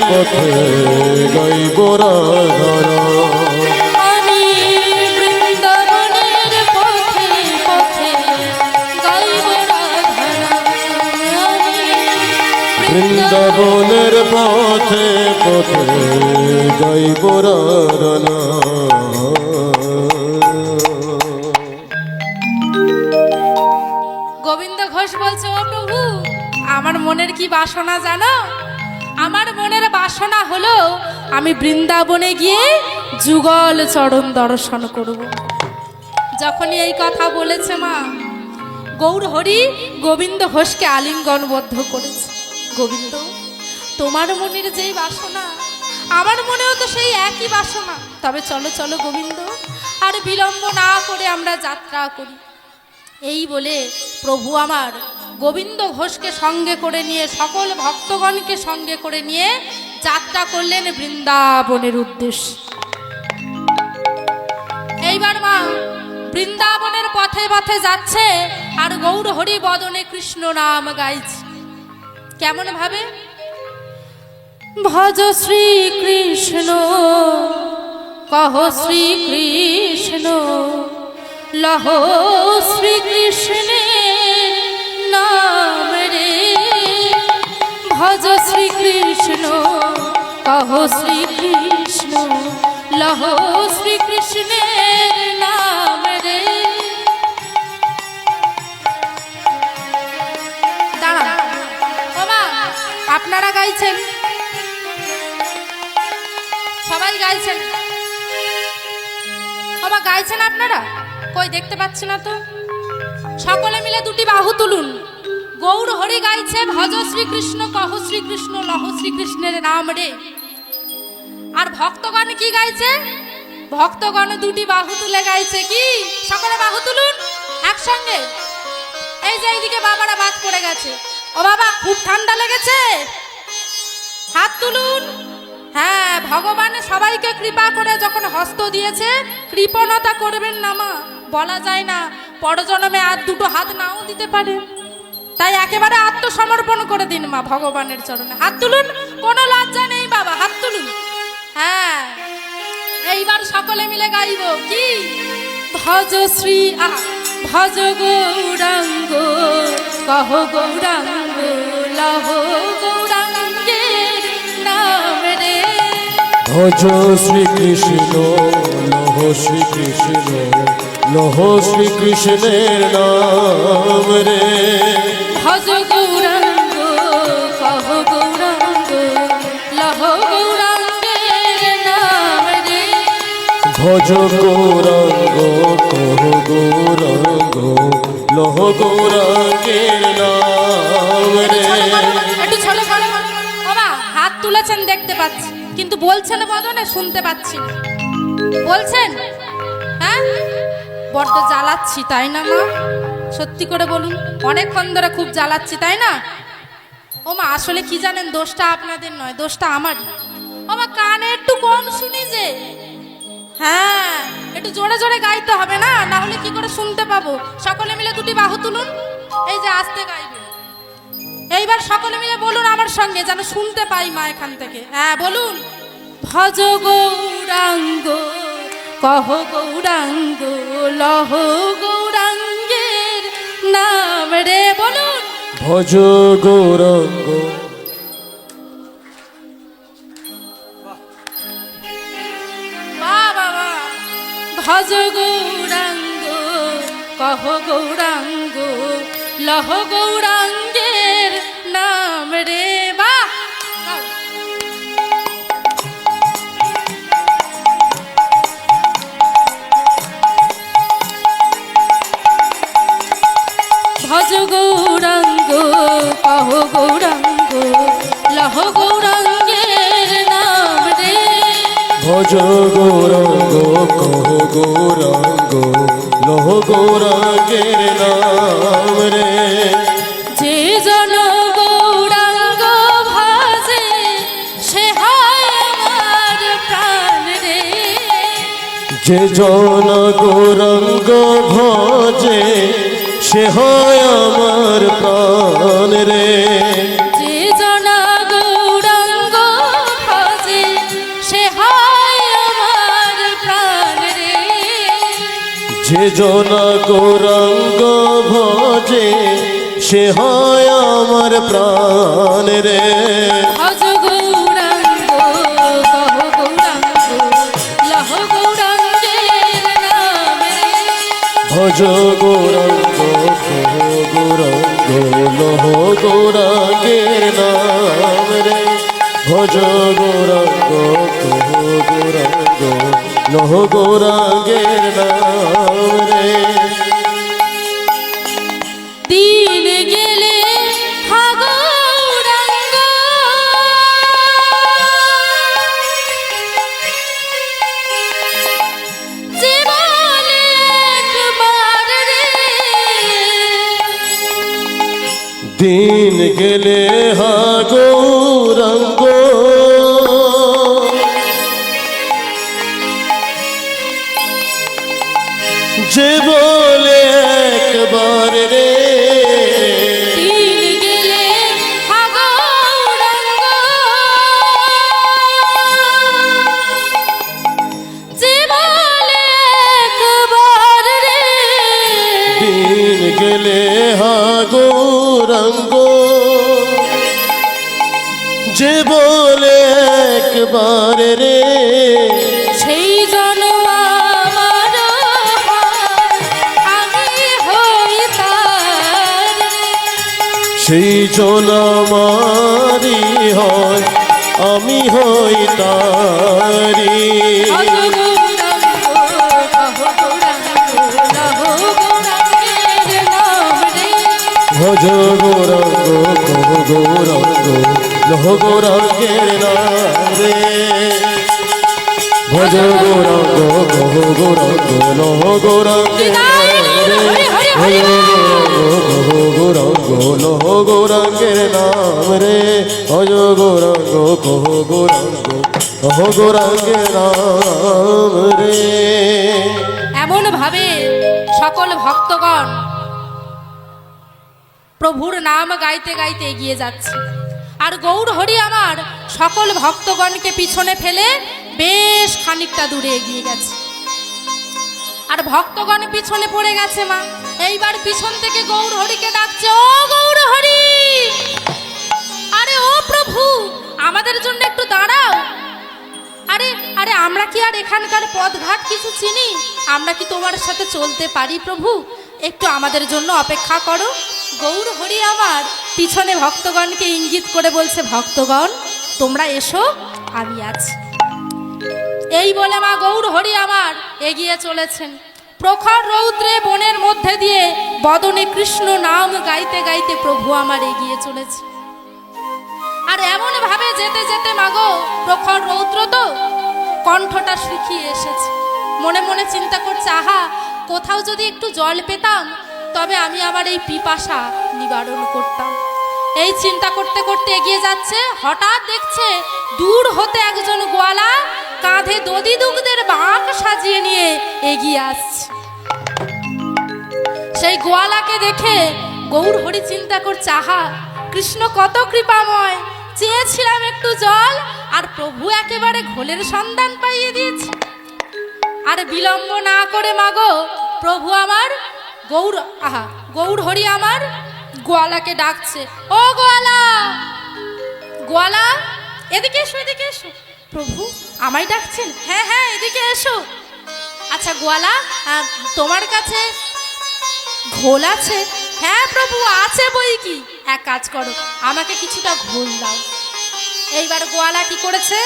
পথে গাইব রাধা। আমি বৃন্দাবনের পথে পথে গাইব রাধা। বৃন্দাবনের পথে পথে গাইব রাধা। গোবিন্দ ঘোষ বলছে, ও প্রভু, আমার মনের কি বাসনা জানো? আমার মনের বাসনা হলো আমি বৃন্দাবনে গিয়ে যুগল চরণ দর্শন করব। যখনই এই কথা বলেছে মা, গৌর হরি গোবিন্দ ঘোষকে আলিঙ্গনবদ্ধ করেছে। গোবিন্দ, তোমার মনের যেই বাসনা আমার মনেও তো সেই একই বাসনা। তবে চলো চলো গোবিন্দ, আর বিলম্ব না করে আমরা যাত্রা করি। এই বলে প্রভু আমার গোবিন্দ ঘোষকে সঙ্গে করে নিয়ে, সকল ভক্তগণকে সঙ্গে করে নিয়ে যাত্রা করলেন বৃন্দাবনের উদ্দেশ্যে। এইবার মা বৃন্দাবনের পথে পথে যাচ্ছে আর গৌর হরি বদনে কৃষ্ণ নাম গাইছে। কেমন ভাবে? ভজ শ্রী কৃষ্ণ, কহ শ্রী কৃষ্ণ, লহ শ্রী কৃষ্ণের নাম রে। ভজ শ্রী কৃষ্ণ, কহ শ্রী কৃষ্ণ, লহ শ্রী কৃষ্ণের নাম রে। দাঁড়া ওমা, আপনারা গাইছেন, সবাই গাইছেন। ওমা গাইছেন আপনারা? কই দেখতে পাচ্ছি না তো। সকলে মিলে দুটি বাহু তুলুন। গৌর হরি গাইছে, ভজ শ্রীকৃষ্ণ, কহ শ্রীকৃষ্ণ, লহ শ্রীকৃষ্ণের নাম রে। আর ভক্তগণ কি গাইছে? ভক্তগণ দুটি বাহু তুলে গাইছে কি? সকলে বাহু তুলুন একসঙ্গে। এই যে এইদিকে বাবারা বাদ পড়ে গেছে। ও বাবা, খুব ঠান্ডা লেগেছে? হাত তুলুন। হ্যাঁ, ভগবান সবাইকে কৃপা করে যখন হস্ত দিয়েছে, কৃপণতা করবেন না মা। বলা যায় না, পরজন্মে আর দুটো হাত নাও দিতে পারে। তাই একেবারে আত্মসমর্পণ করে দিন মা ভগবানের চরণে। হাত তুলুন, কোনো লজ্জা নেই বাবা, হাত তুলুন। হ্যাঁ, এইবার সকলে মিলে গাইব কি? ভজ শ্রী ভজ গৌরাঙ্গ, কহ গৌরাঙ্গ, লহ গৌরাঙ্গের নাম রে। ভজ শ্রীকৃষ্ণ, লহ শ্রীকৃষ্ণ, লহ শ্রীকৃষ্ণের নাম রে। ভজ গৌরাঙ্গ, কহ গৌরাঙ্গ, লহ গৌরাঙ্গের নাম রে। ভজ গৌরাঙ্গ, কহ গৌরাঙ্গ, লহ গৌরাঙ্গের নাম রে। একটু ছোট করে বাবা হাত তুলেছেন দেখতে পাচ্ছি, কিন্তু বলছেন বদনে শুনতে পাচ্ছি না। বলছেন? হ্যাঁ, বড্ড জ্বালাচ্ছি তাই না মা? সত্যি করে বলুন, অনেকক্ষণ ধরে খুব জ্বালাচ্ছি তাই না? ও মা, আসলে কি জানেন, দোষটা আপনাদের নয়, দোষটা আমারই। ও মা, কানে একটু কম শুনি যে। হ্যাঁ, একটু জোরে জোরে গাইতে হবে না, না হলে কি করে শুনতে পাবো? সকলে মিলে দুটি বাহু তুলুন। এই যে আস্তে গাইবে। এইবার সকলে মিলে বলুন আমার সঙ্গে, যেন শুনতে পাই মা এখান থেকে। হ্যাঁ বলুন। ভজ গৌরাঙ্গ, কহ গৌরাঙ্গ, লহ গৌরাঙ্গের নাম রে। বলুন। ভজ গৌরাঙ্গ, বাবা, ভজ গৌরাঙ্গ, কহ গৌরাঙ্গ, লহ গৌরাঙ্গের নাম রে। বা ভজ গৌরাঙ্গ, কহ গৌরাঙ্গ, লহ গৌরাঙ্গের নাম রে। ভজ গৌরাঙ্গ, কহ গৌরাঙ্গ, লহ গৌরাঙ্গের নাম রে। যে জন গৌরাঙ্গ ভজে, সে হয় আমার প্রাণ রে। যে জন গৌরাঙ্গ ভজে, সে হয় আমার প্রাণ রে। যে জন গৌরাঙ্গ যে জন গৌরাঙ্গ ভজে সে হয় আমার প্রাণ রে। ভজ গৌরাঙ্গ কহ গৌরাঙ্গ লহ গৌরাঙ্গের নাম রে। ভজ গৌরাঙ্গ কহ গৌরাঙ্গ লহ গৌরাঙ্গের নাম রে। ভজ গৌরাঙ্গ কহ গৌরাঙ্গ লহ গৌরাঙ্গের নাম রে। দিন গেলে হা গৌরাঙ্গ জীবনে একবার রে। দিন গেলে হা গৌরাঙ্গ যে বলে একবার রে। দিন গেলে হা গৌরাঙ্গ জীবনে একবার রে। দিন গেলে হা গৌরাঙ্গ যে বলে একবার রে। সেই জন্ম আমার হয়, আমি হই তার। সেই জন আমারি হয় আমি হই তারি। ভজ গৌরাঙ্গ কহ গৌরাঙ্গের নাম রে। ভজ গৌরাঙ্গ কহ গৌরাঙ্গ লহ গৌরাঙ্গের নাম রে। ভজ গৌরাঙ্গ কহ গৌরাঙ্গ লহ গৌরাঙ্গের নাম রে। ভজ গৌরাঙ্গ কহ গৌরাঙ্গ লহ গৌরাঙ্গের নাম রে। এমন ভাবে সকল ভক্তগণ প্রভুর নাম গাইতে গাইতে এগিয়ে যাচ্ছে। আর গৌর হরি আমার সকল ভক্তগণকে পিছনে ফেলে বেশ খানিকটা দূরে এগিয়ে গেছে। আর ভক্তগণ পিছনে পড়ে গেছে মা। এইবার পিছন থেকে গৌর হরিকে ডাকছে, ও গৌর হরি, আরে ও প্রভু আমাদের জন্য একটু দাঁড়াও। আরে আরে আমরা কি আর এখানকার পথঘাট কিছু চিনি? আমরা কি তোমার সাথে চলতে পারি প্রভু? একটু আমাদের জন্য অপেক্ষা করো। গৌর হরি আমার পিছনে ভক্তগণকে ইঙ্গিত করে বলছে, ভক্তগণ তোমরা এসো, আমি আছি। এই বলে মা গৌর হরি আমার এগিয়ে চলেছেন। প্রখর রৌদ্রে বনের মধ্যে দিয়ে বদনে কৃষ্ণ নাম গাইতে গাইতে প্রভু আমার এগিয়ে চলেছে। আর এমন ভাবে যেতে যেতে মাগো প্রখর রৌদ্র তো কণ্ঠটা শুকিয়ে এসেছে। মনে মনে চিন্তা করছে, আহা কোথাও যদি একটু জল পেতাম তবে আমি আমার এই পিপাসা নিবারণ করতাম। এই চিন্তা করতে করতে এগিয়ে যাচ্ছে। হঠাৎ দেখছে দূর হতে একজন গোয়ালা কাঁধে দধি দুগ্ধের বাঁক সাজিয়ে নিয়ে এগিয়ে আসছে। সেই গোয়ালাকে দেখে গৌর হরি চিন্তা করছে, আহা কৃষ্ণ কত কৃপাময়, চেয়েছিলাম একটু জল আর প্রভু একেবারে ঘোলের সন্ধান পাইয়ে দিয়েছে। আর বিলম্ব না করে মাগো প্রভু আমার গৌর হরি আমার গোয়ালাকে ডাকছে, ও গোয়ালা, গোয়ালা এদিকে এসো, এদিকে এসো। প্রভু আমায় ডাকছেন? হ্যাঁ হ্যাঁ এদিকে এসো। আচ্ছা গোয়ালা তোমার কাছে ঘোল আছে? হ্যাঁ প্রভু আছে বই কি। এক কাজ করো, আমাকে কিছুটা ঘোল দাও। এইবার গোয়ালা কি করেছে,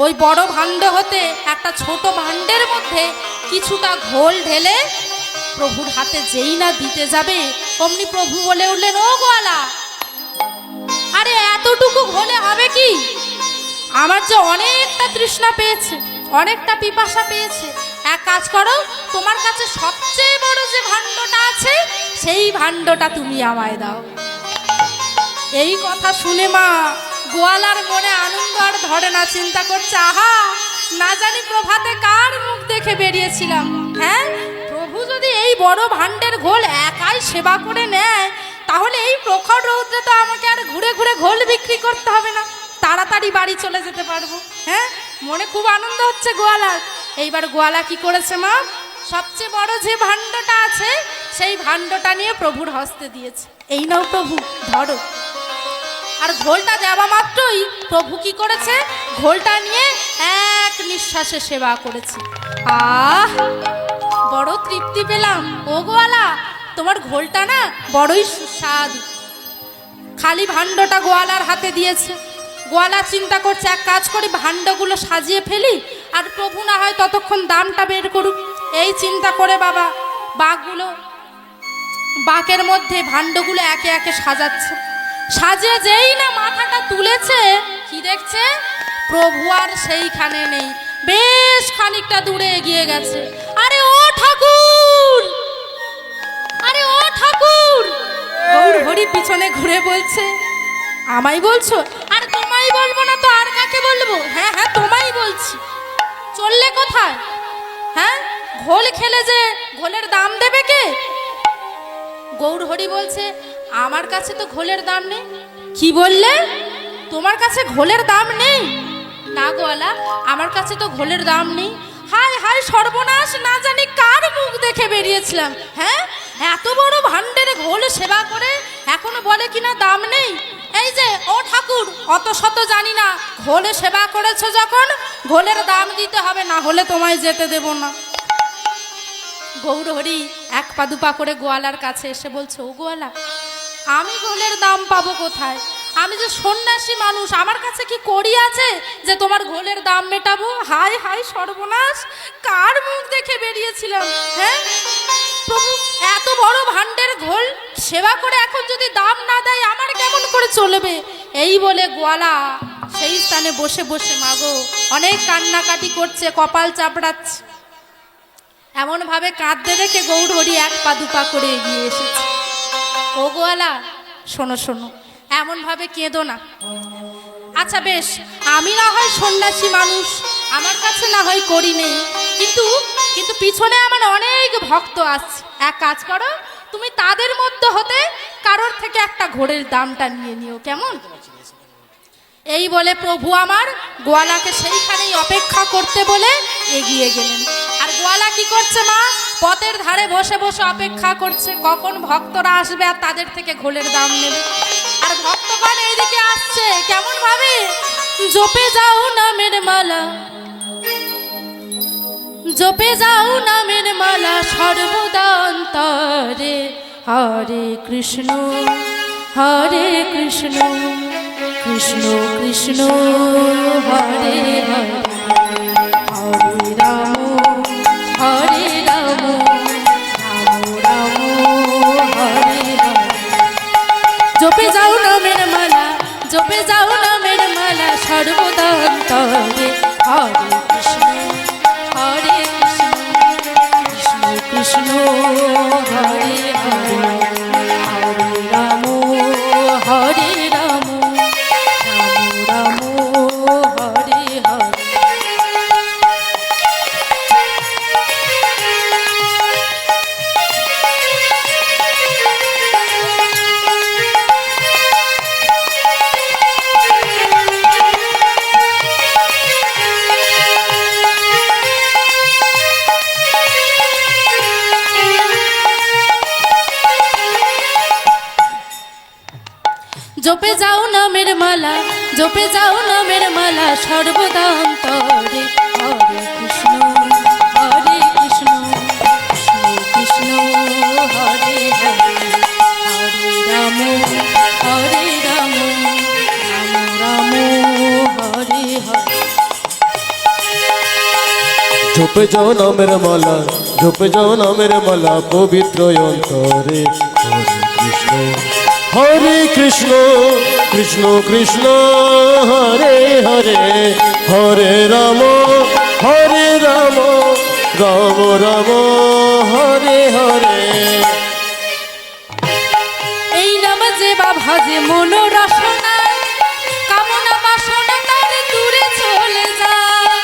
ওই বড় ভাণ্ড হতে একটা ছোট ভাণ্ডের মধ্যে কিছুটা ঘোল ঢেলে প্রভুর হাতে যেই না দিতে যাবে অমনি প্রভু বলে উঠলেন, ও গোয়ালা আরে এতটুকু ঘোলে হবে কি? আমার যে অনেকটা তৃষ্ণা পেয়েছে, অনেকটা পিপাসা পেয়েছে। এক কাজ করো, তোমার কাছে সবচেয়ে বড় যে ভাণ্ডটা আছে সেই ভাণ্ডটা তুমি আমায় দাও। এই কথা শুনে মা গোয়ালার মনে আনন্দ আর ধরে না। চিন্তা করছে, আহা না জানি প্রভাতে কার মুখ দেখে বেরিয়েছিলাম। হ্যাঁ প্রভু যদি এই বড় ভাণ্ডের ঘোল একাই সেবা করে নেয় তাহলে এই প্রখর রৌদ্রে তো আমাকে আর ঘুরে ঘুরে ঘোল বিক্রি করতে হবে না, তাড়াতাড়ি বাড়ি চলে যেতে পারবো। হ্যাঁ মনে খুব আনন্দ হচ্ছে গোয়ালার। এইবার গোয়ালা কি করেছে মা, সবচেয়ে বড় যে ভাণ্ডটা আছে সেই ভাণ্ডটা নিয়ে প্রভুর হস্তে দিয়েছে। এই নাও প্রভু, ধরো। আর ঘোলটা দেওয়া মাত্রই প্রভু কি করেছে, ঘোলটা নিয়ে এক নিঃশ্বাসে সেবা করেছে। আহ, বড় তৃপ্তি পেলাম। ও গোয়ালা, তোমার ঘোলটা না বড়ই সুস্বাদু। খালি ভাণ্ডটা গোয়ালার হাতে দিয়েছে। গোয়ালা চিন্তা করছে, এক কাজ করি, ভাণ্ডগুলো সাজিয়ে ফেলি, আর প্রভু না হয় ততক্ষণ দামটা বের করুক। এই চিন্তা করে বাবা বাকের মধ্যে ভাণ্ডগুলো একে একে সাজাচ্ছে। সাজিয়ে যেই না মাথাটা তুলেছে, কি দেখছে, প্রভু আর সেইখানে নেই, বেশ খানিকটা দূরে এগিয়ে গেছে। আরে ও ঠাকুর, আরে ও ঠাকুর! গৌর হরি পিছনে ঘুরে বলছে, আমায় বলছো? আর তোমায় বলবো না তো আর কাকে বলবো? হ্যাঁ হ্যাঁ, তোমায় বলছি। চললে কোথায়? হ্যাঁ, ঘোল খেলে যে ঘোলের দাম দেবে কে? গৌর হরি বলছে, আমার কাছে তো ঘোলের দাম নেই। কি বললে? তোমার কাছে ঘোলের দাম নেই? না গোয়ালা, আমার কাছে তো ঘোলের দাম নেই। হায় হায় সর্বনাশ, না জানি কার মুখ দেখে বেরিয়েছিলাম। হ্যাঁ, এত বড় ভাণ্ডের ঘোল সেবা করে এখনো বলে কিনা দাম নেই। এই যে ও ঠাকুর, অত শত জানি না, ঘোলে সেবা করেছো যখন ঘোলের দাম দিতে হবে, না হলে তোমায় যেতে দেব না। গৌর হরি এক পা দুপা করে গোয়ালার কাছে এসে বলছে, ও গোয়ালা, আমি ঘোলের দাম পাবো কোথায়? আমি যে সন্ন্যাসী মানুষ, আমার কাছে কি কড়ি আছে যে তোমার ঘোলের দাম মেটাবো? হায় হায় সর্বনাশ, কার মুখ দেখে বেরিয়েছিলাম। হ্যাঁ প্রভু, এত বড় ভাণ্ডের ঘোল সেবা করে এখন যদি দাম না দেয় আমার কেমন করে চলবে? এই বলে গোয়ালা সেই স্থানে বসে বসে মাগো অনেক কান্নাকাটি করছে, কপাল চাপড়াচ্ছে। এমন ভাবে কাঁদতে দেখে গৌর হরি এক পা দুপা করে এগিয়ে এসেছে। ও গোয়ালা, শোনো শোনো, এমন ভাবে কেঁদো না। আচ্ছা বেশ, আমি না হয় সন্ন্যাসী মানুষ, আমার কাছে না হয় করি নেই, কিন্তু কিন্তু পিছনে আমার অনেক ভক্ত আছে। এক কাজ করো, তুমি তাদের মধ্যে হতে কারোর থেকে একটা ঘোড়ের দামটা নিয়ে নিও, কেমন? এই বলে প্রভু আমার গোয়ালাকে সেইখানেই অপেক্ষা করতে বলে এগিয়ে গেলেন। আর গোয়ালা কি করছে মা? পথের ধারে বসে বসে অপেক্ষা করছে কখন ভক্তরা আসবে আর তাদের থেকে ঘোলের দাম নেবে। আর ভক্তগণ এইদিকে আসছে কেমন ভাবে, জপে যাও নামের মালা, জপে যাও নামের মালা সর্বদা অন্তরে, হরে কৃষ্ণ হরে কৃষ্ণ কৃষ্ণ কৃষ্ণ হরে হরে, হরে রাম হরে রাম রাম রাম হরে হরে। জপে যাও নামের মালা, জপে যাও নামের মালা সর্বদা অন্তরে, হরে কৃষ্ণ হরে কৃষ্ণ কৃষ্ণ কৃষ্ণ হরে হরে, হরে রাম হরে রাম রাম রাম হরে হরে। জপে যাও নামের মালা, জপে যাও নামের মালা সর্বদা অন্তরে, হরে কৃষ্ণ হরে কৃষ্ণ কৃষ্ণ কৃষ্ণ হরে হরে, হরে রাম হরে রাম রাম রাম হরে হরে। জপে যাও নামের মালা, জপে যাও নামের মালা পবিত্র অন্তরে, হরে কৃষ্ণ কৃষ্ণ কৃষ্ণ হরে হরে, হরে রাম রাম রাম হরে হরে। এই নাম যে বা ভাজে মন রসনা, কামনা বাসনা তার দূরে চলে যায়।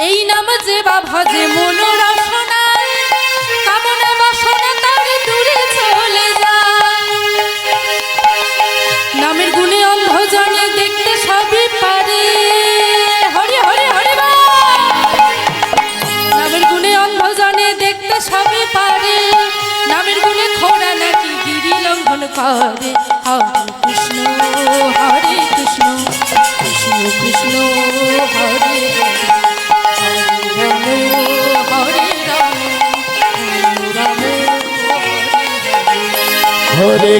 এই নাম যে বা ভাজে মন রসনা, কামনা বাসনা তার দূরে চলে যায়। নামের গুণে অন্ধ জনে দেখতে সবই পারে, হরি হরি হরি বল।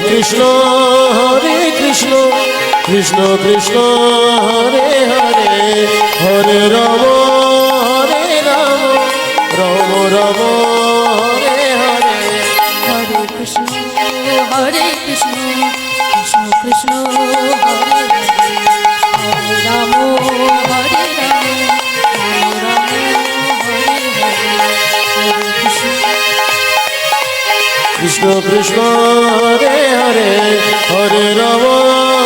কৃষ্ণ কৃষ্ণ কৃষ্ণ হরে হরে হরে রাম রাম রাম হরে হরে হরে কৃষ্ণ কৃষ্ণ কৃষ্ণ হরে হরে হরে রাম হরে রাম রাম রাম হরে হরে হরে কৃষ্ণ কৃষ্ণ হরে হরে হরে রাম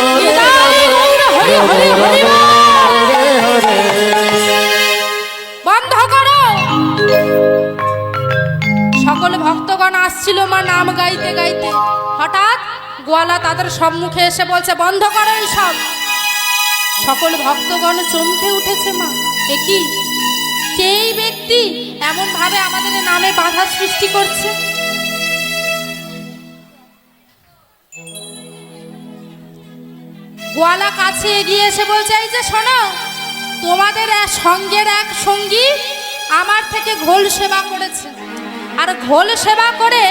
হরে হরে হরে হরে হরে বন্ধ করো। সকল ভক্তগণ আসছিল মা নাম গাইতে গাইতে, হঠাৎ গোয়ালা তাদের সম্মুখে এসে বলছে বন্ধ করো এই সব। সকল ভক্তগণ চমকে উঠেছে। মা এ কি, কে এই ব্যক্তি এমন ভাবে আমাদের নামে বাধা সৃষ্টি করছে? গোয়ালা কাছে এগিয়ে এসে বলছে এই যে শোনো, তোমাদের সঙ্গের এক সঙ্গী আমার থেকে ঘোল সেবা করেছে, আর ঘোল সেবা করে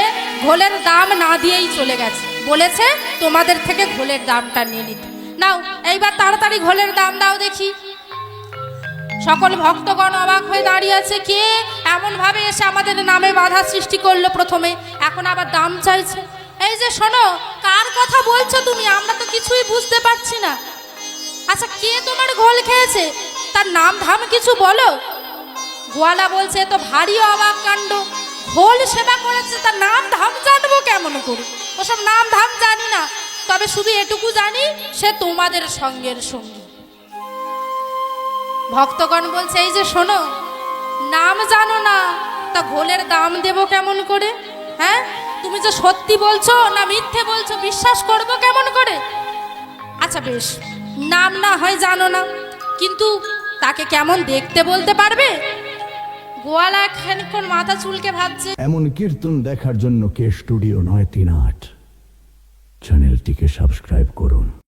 ঘোলের দাম না দিয়েই চলে গেছে, বলেছে তোমাদের থেকে ঘোলের দামটা নিয়ে নিতে। নাও এইবার তাড়াতাড়ি ঘোলের দাম দাও দেখি। সকল ভক্তগণ অবাক হয়ে দাঁড়িয়ে আছে, কে এমন ভাবে এসে আমাদের নামে বাধা সৃষ্টি করলো প্রথমে, এখন আবার দাম চাইছে। এই যে শোনো, কার কথা বলছো তুমি? আমরা তো কিছুই বুঝতে পারছি না। আচ্ছা কে তোমার ঘোল খেয়েছে, তার নাম ধাম কিছু বলো। গোয়ালা বলছে তো ভারী অবাক কাণ্ড, ঘোল সেবা করেছে তার নাম ধাম জানবো কেমন করে? ওসব নাম ধাম জানি না, তবে শুধু এটুকু জানি সে তোমাদের সঙ্গের সঙ্গী। ভক্তগণ বলছে এই যে শোনো, নাম জানো না তা ঘোলের দাম দেব কেমন করে? হ্যাঁ, তুমি যে সত্যি বলছো না মিথ্যে বলছো, বিশ্বাস করব কেমন করে? আচ্ছা বেশ, নাম না হয় জানো না, কিন্তু তাকে কেমন দেখতে বলতে পারবে? গোয়ালা খানিকক্ষণ মাথা চুলকে ভাবছে। এমন কীর্তন দেখার জন্য কে স্টুডিও 938 চ্যানেলটিকে সাবস্ক্রাইব করুন।